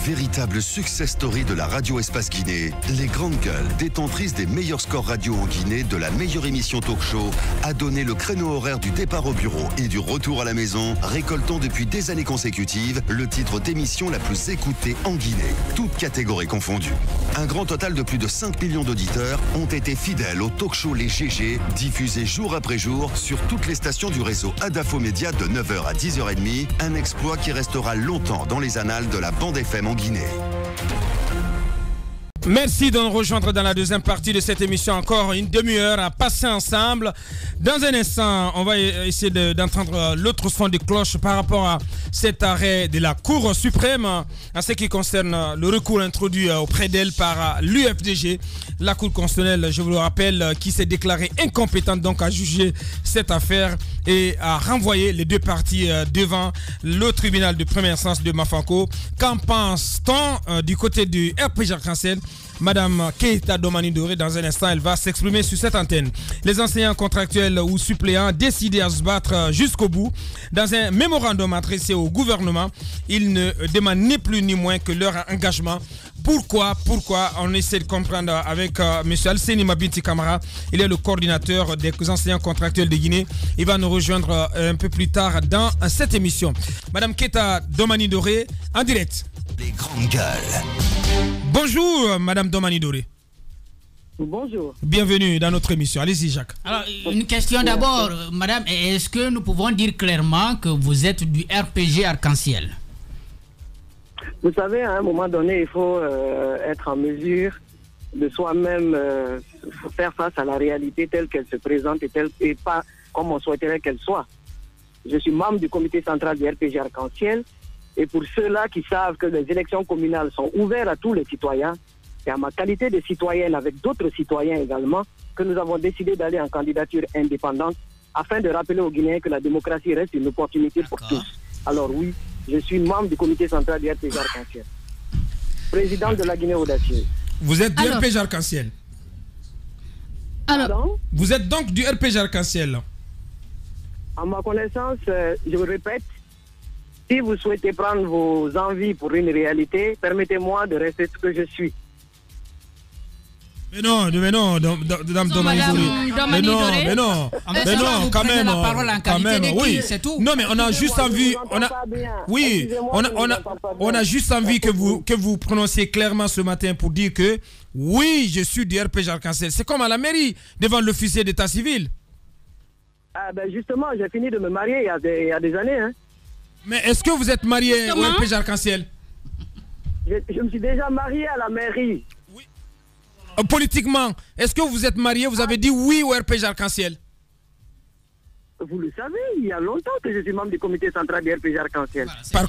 véritable success story de la radio Espace Guinée, les Grandes Gueules, détentrices des meilleurs scores radio en Guinée, de la meilleure émission talk show, a donné le créneau horaire du départ au bureau et du retour à la maison, récoltant depuis des années consécutives le titre d'émission la plus écoutée en Guinée, toutes catégories confondues. Un grand total de plus de 5 millions d'auditeurs ont été fidèles au talk show Les GG, diffusé jour après jour sur toutes les stations du réseau Adafo Média de 9h à 10h30, un exploit qui restera longtemps dans les annales de la bande FM en Guinée. Merci de nous rejoindre dans la deuxième partie de cette émission. Encore une demi-heure à passer ensemble. Dans un instant, on va essayer d'entendre l'autre son de cloche par rapport à cet arrêt de la Cour suprême en ce qui concerne le recours introduit auprès d'elle par l'UFDG, la Cour constitutionnelle, je vous le rappelle, qui s'est déclarée incompétente donc à juger cette affaire et à renvoyer les deux parties devant le tribunal de première instance de Mafanko. Qu'en pense-t-on du côté du RPG Arc-en-Ciel? Madame Keita Domani Doré, dans un instant, elle va s'exprimer sur cette antenne. Les enseignants contractuels ou suppléants décidés à se battre jusqu'au bout. Dans un mémorandum adressé au gouvernement, ils ne demandent ni plus ni moins que leur engagement. Pourquoi on essaie de comprendre avec M. Alseni Mabinti Kamara. Il est le coordinateur des enseignants contractuels de Guinée. Il va nous rejoindre un peu plus tard dans cette émission. Madame Keita Domani Doré, en direct. Les Grandes Gueules. Bonjour, Madame Domani Doré. Bonjour. Bienvenue dans notre émission. Allez-y, Jacques. Alors, une question d'abord, Madame. Est-ce que nous pouvons dire clairement que vous êtes du RPG Arc-en-Ciel? Vous savez, à un moment donné, il faut être en mesure de soi-même faire face à la réalité telle qu'elle se présente et pas comme on souhaiterait qu'elle soit. Je suis membre du comité central du RPG Arc-en-Ciel. Et pour ceux-là qui savent que les élections communales sont ouvertes à tous les citoyens, et à ma qualité de citoyenne avec d'autres citoyens également, que nous avons décidé d'aller en candidature indépendante afin de rappeler aux Guinéens que la démocratie reste une opportunité pour tous. Alors oui, je suis membre du comité central du RPG Arc-en-Ciel, président de la Guinée audacieuse. Vous êtes du RPG Arc-en-Ciel. Alors, vous êtes donc du RPG Arc-en-Ciel. À ma connaissance, je vous répète, si vous souhaitez prendre vos envies pour une réalité, permettez-moi de rester ce que je suis. Mais non, Dame Domani Doré. Mais non, quand même, oui. C'est tout. Non, mais on a juste envie, on a juste envie que vous prononciez clairement ce matin pour dire que oui, je suis du RPG Arc-en-Ciel. C'est comme à la mairie, devant l'officier d'état civil. Ah ben justement, j'ai fini de me marier il y a des années, hein. Mais est-ce que vous êtes marié au RPG Arc-en-Ciel? Je me suis déjà marié à la mairie. Oui. Politiquement, est-ce que vous êtes marié? Vous avez dit oui au RPG Arc-en-Ciel? Vous le savez, il y a longtemps que je suis membre du comité central du RPG Arc-en-Ciel. Par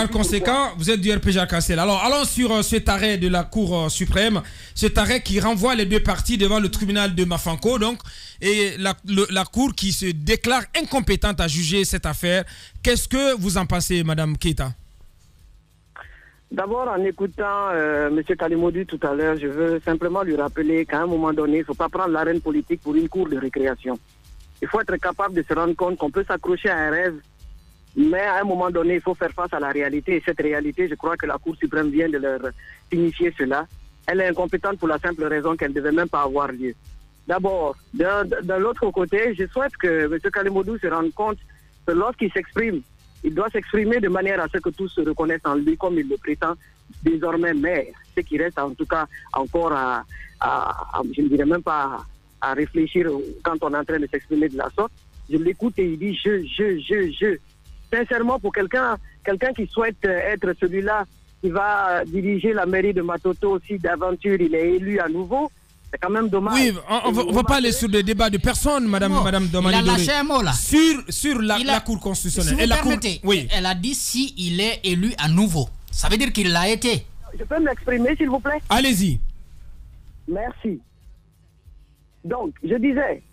conséquent, vous êtes du RPG Arc-en-Ciel. Alors, allons sur cet arrêt de la Cour suprême, cet arrêt qui renvoie les deux parties devant le tribunal de Mafanko, donc, et la Cour qui se déclare incompétente à juger cette affaire. Qu'est-ce que vous en pensez, Madame Keita? D'abord, en écoutant M. Kalimodi tout à l'heure, je veux simplement lui rappeler qu'à un moment donné, il ne faut pas prendre l'arène politique pour une cour de récréation. Il faut être capable de se rendre compte qu'on peut s'accrocher à un rêve, mais à un moment donné, il faut faire face à la réalité. Et cette réalité, je crois que la Cour suprême vient de leur signifier cela. Elle est incompétente pour la simple raison qu'elle ne devait même pas avoir lieu. D'abord, de l'autre côté, je souhaite que M. Kalimodou se rende compte que lorsqu'il s'exprime, il doit s'exprimer de manière à ce que tous se reconnaissent en lui comme il le prétend désormais maire. Ce qui reste en tout cas encore je ne dirais même pas à réfléchir quand on est en train de s'exprimer de la sorte. Je l'écoute et il dit je. Sincèrement, pour quelqu'un qui souhaite être celui-là qui va diriger la mairie de Matoto aussi d'aventure, il est élu à nouveau. C'est quand même dommage. Oui, on ne va pas aller sur des débats de personnes, Madame Domani Doré. Il a lâché un mot là. Sur la Cour constitutionnelle. Si vous permettez, elle a dit si il est élu à nouveau. Ça veut dire qu'il l'a été. Je peux m'exprimer, s'il vous plaît? Allez-y. Merci. Donc, je disais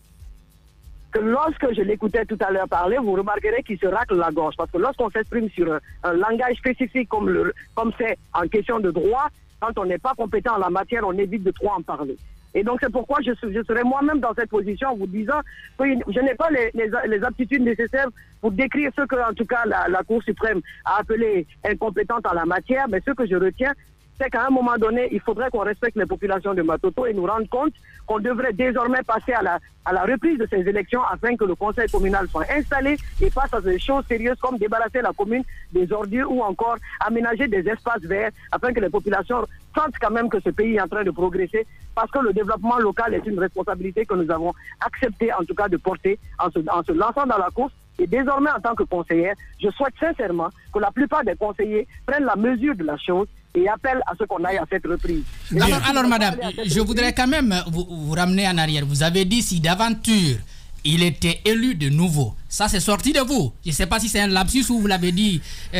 que lorsque je l'écoutais tout à l'heure parler, vous remarquerez qu'il se racle la gorge. Parce que lorsqu'on s'exprime sur un langage spécifique comme c'est en question de droit, quand on n'est pas compétent en la matière, on évite de trop en parler. Et donc c'est pourquoi je serai moi-même dans cette position en vous disant que je n'ai pas les aptitudes nécessaires pour décrire ce que, en tout cas, la Cour suprême a appelé incompétente en la matière, mais ce que je retiens, c'est qu'à un moment donné, il faudrait qu'on respecte les populations de Matoto et nous rendre compte qu'on devrait désormais passer à la reprise de ces élections afin que le conseil communal soit installé et fasse à des choses sérieuses comme débarrasser la commune des ordures ou encore aménager des espaces verts afin que les populations sentent quand même que ce pays est en train de progresser parce que le développement local est une responsabilité que nous avons accepté en tout cas de porter en se lançant dans la course. Et désormais, en tant que conseillère, je souhaite sincèrement que la plupart des conseillers prennent la mesure de la chose et appellent à ce qu'on aille à cette reprise. Alors madame, je voudrais quand même vous ramener en arrière. Vous avez dit si d'aventure il était élu de nouveau. Ça, c'est sorti de vous. Je ne sais pas si c'est un lapsus ou vous l'avez dit. Si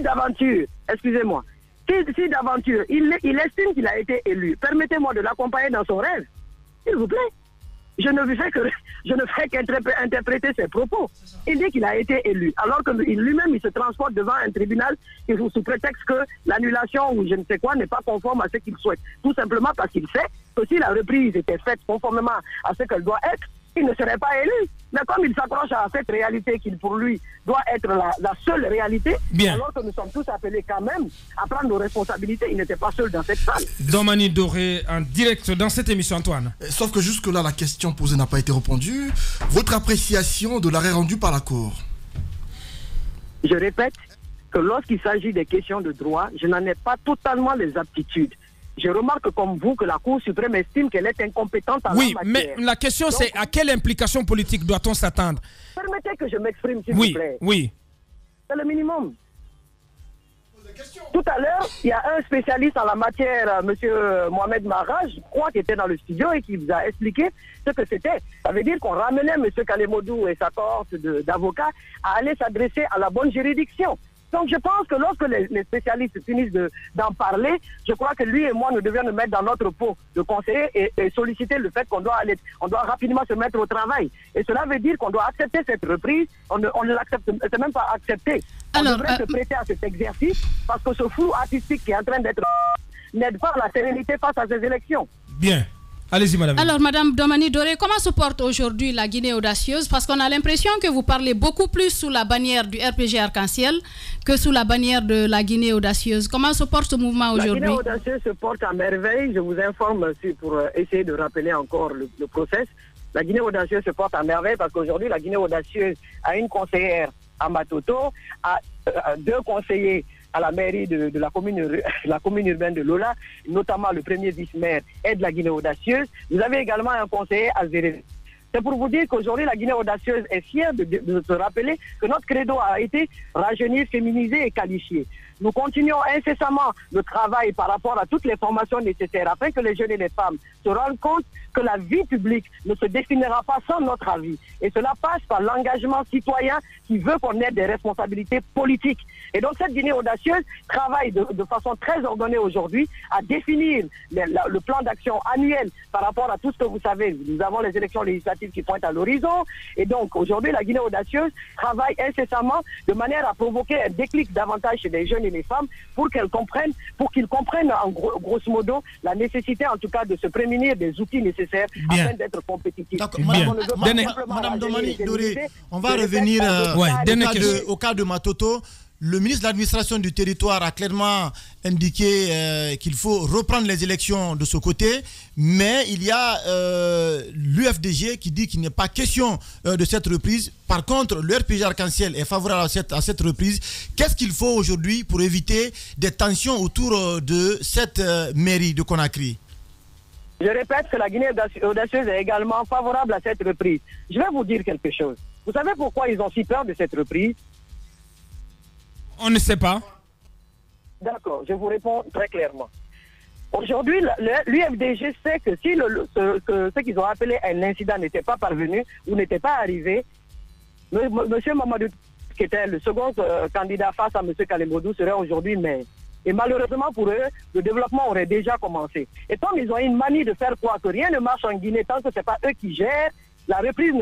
d'aventure, excusez-moi, si d'aventure, il estime qu'il a été élu, permettez-moi de l'accompagner dans son rêve, s'il vous plaît. Je ne fais qu'interpréter ses propos. Il dit qu'il a été élu, alors que lui-même, il se transporte devant un tribunal sous prétexte que l'annulation ou je ne sais quoi n'est pas conforme à ce qu'il souhaite. Tout simplement parce qu'il sait que si la reprise était faite conformément à ce qu'elle doit être, il ne serait pas élu. Mais comme il s'accroche à cette réalité qui, pour lui, doit être la seule réalité, alors que nous sommes tous appelés quand même à prendre nos responsabilités, il n'était pas seul dans cette salle. Domani Doré, en direct dans cette émission, Antoine. Sauf que jusque-là, la question posée n'a pas été répondue. Votre appréciation de l'arrêt rendu par la Cour? Je répète que lorsqu'il s'agit des questions de droit, je n'en ai pas totalement les aptitudes. Je remarque comme vous que la Cour suprême estime qu'elle est incompétente en la matière. Oui, mais la question c'est à quelle implication politique doit-on s'attendre? Permettez que je m'exprime, s'il vous plaît. Oui. C'est le minimum. Tout à l'heure, il y a un spécialiste en la matière, M. Mohamed Maraj, je crois, qui était dans le studio et qui vous a expliqué ce que c'était. Ça veut dire qu'on ramenait M. Kalemodou et sa cohorte d'avocats à aller s'adresser à la bonne juridiction. Donc je pense que lorsque les spécialistes finissent d'en parler, je crois que lui et moi, nous devions nous mettre dans notre peau de conseiller et solliciter le fait qu'on doit rapidement se mettre au travail. Et cela veut dire qu'on doit accepter cette reprise. On ne l'accepte, c'est même pas accepté. On devrait se prêter à cet exercice parce que ce flou artistique qui est en train d'être n'aide pas à la sérénité face à ces élections. Bien. Allez-y, madame. Alors, madame Domani Doré, comment se porte aujourd'hui la Guinée audacieuse? Parce qu'on a l'impression que vous parlez beaucoup plus sous la bannière du RPG Arc-en-Ciel que sous la bannière de la Guinée audacieuse. Comment se porte ce mouvement aujourd'hui? La Guinée audacieuse se porte à merveille. Je vous informe pour essayer de rappeler encore le process. La Guinée audacieuse se porte à merveille parce qu'aujourd'hui, la Guinée audacieuse a une conseillère à Matoto, a 2 conseillers à la mairie de la commune urbaine de Lola, notamment le premier vice-maire est de la Guinée audacieuse. Vous avez également un conseiller à Zéré. C'est pour vous dire qu'aujourd'hui, la Guinée audacieuse est fière de se rappeler que notre credo a été rajeunir, féminiser et qualifier. Nous continuons incessamment le travail par rapport à toutes les formations nécessaires afin que les jeunes et les femmes se rendent compte que la vie publique ne se définira pas sans notre avis. Et cela passe par l'engagement citoyen qui veut qu'on ait des responsabilités politiques. Et donc cette Guinée audacieuse travaille de façon très ordonnée aujourd'hui à définir le plan d'action annuel par rapport à tout ce que vous savez. Nous avons les élections législatives qui pointent à l'horizon. Et donc aujourd'hui, la Guinée audacieuse travaille incessamment de manière à provoquer un déclic davantage chez les jeunes et les femmes pour qu'ils comprennent en grosso modo la nécessité en tout cas de se prémunir des outils nécessaires afin d'être compétitifs. Madame Domani Doré, on va revenir au cas de Matoto. Le ministre de l'administration du territoire a clairement indiqué qu'il faut reprendre les élections de ce côté, mais il y a l'UFDG qui dit qu'il n'est pas question de cette reprise. Par contre, le RPG Arc-en-Ciel est favorable à cette reprise. Qu'est-ce qu'il faut aujourd'hui pour éviter des tensions autour de cette mairie de Conakry? Je répète que la Guinée audacieuse est également favorable à cette reprise. Je vais vous dire quelque chose. Vous savez pourquoi ils ont si peur de cette reprise? On ne sait pas. D'accord, je vous réponds très clairement. Aujourd'hui, l'UFDG sait que si ce qu'ils ont appelé un incident n'était pas parvenu ou n'était pas arrivé, M. Mamadou, qui était le second candidat face à M. Kalemodou, serait aujourd'hui maire. Et malheureusement pour eux, le développement aurait déjà commencé. Et comme ils ont une manie de faire croire que rien ne marche en Guinée tant que ce n'est pas eux qui gèrent, la reprise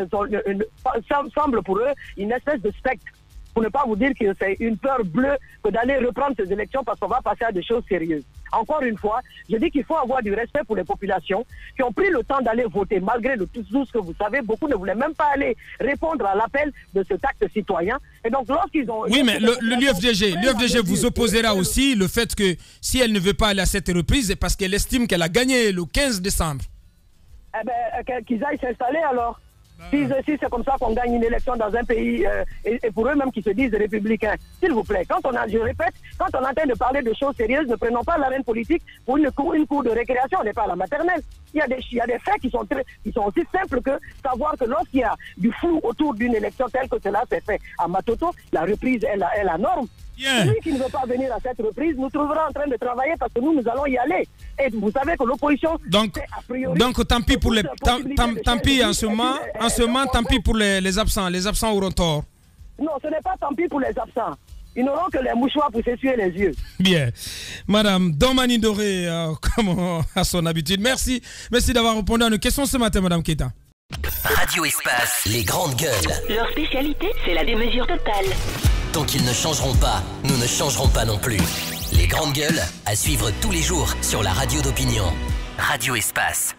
semble pour eux une espèce de spectre. Pour ne pas vous dire que c'est une peur bleue que d'aller reprendre ces élections parce qu'on va passer à des choses sérieuses. Encore une fois, je dis qu'il faut avoir du respect pour les populations qui ont pris le temps d'aller voter, malgré tout ce que vous savez. Beaucoup ne voulaient même pas aller répondre à l'appel de cet acte citoyen. Et donc, lorsqu'ils ont... Oui, mais l'UFDG vous opposera aussi le fait que si elle ne veut pas aller à cette reprise, c'est parce qu'elle estime qu'elle a gagné le 15 décembre. Eh bien, qu'ils aillent s'installer alors. Si c'est comme ça qu'on gagne une élection dans un pays, et pour eux-mêmes qui se disent républicains, s'il vous plaît, je répète, quand on est en train de parler de choses sérieuses, ne prenons pas l'arène politique pour une cour de récréation, on n'est pas à la maternelle. Il y a des faits qui sont aussi simples que savoir que lorsqu'il y a du flou autour d'une élection telle que cela s'est fait à Matoto, la reprise est la norme. Celui qui ne veut pas venir à cette reprise nous trouvera en train de travailler parce que nous allons y aller. Et vous savez que l'opposition... Donc tant pis pour les... Tant pis en ce moment, tant pis pour les absents. Les absents auront tort. Non, ce n'est pas tant pis pour les absents. Ils n'auront que les mouchoirs pour s'essuyer les yeux. Bien. Madame Domani Doré, comme à son habitude. Merci d'avoir répondu à nos questions ce matin, Madame Keita. Radio Espace, les grandes gueules. Leur spécialité, c'est la démesure totale. Tant qu'ils ne changeront pas, nous ne changerons pas non plus. Les grandes gueules, à suivre tous les jours sur la radio d'opinion. Radio Espace.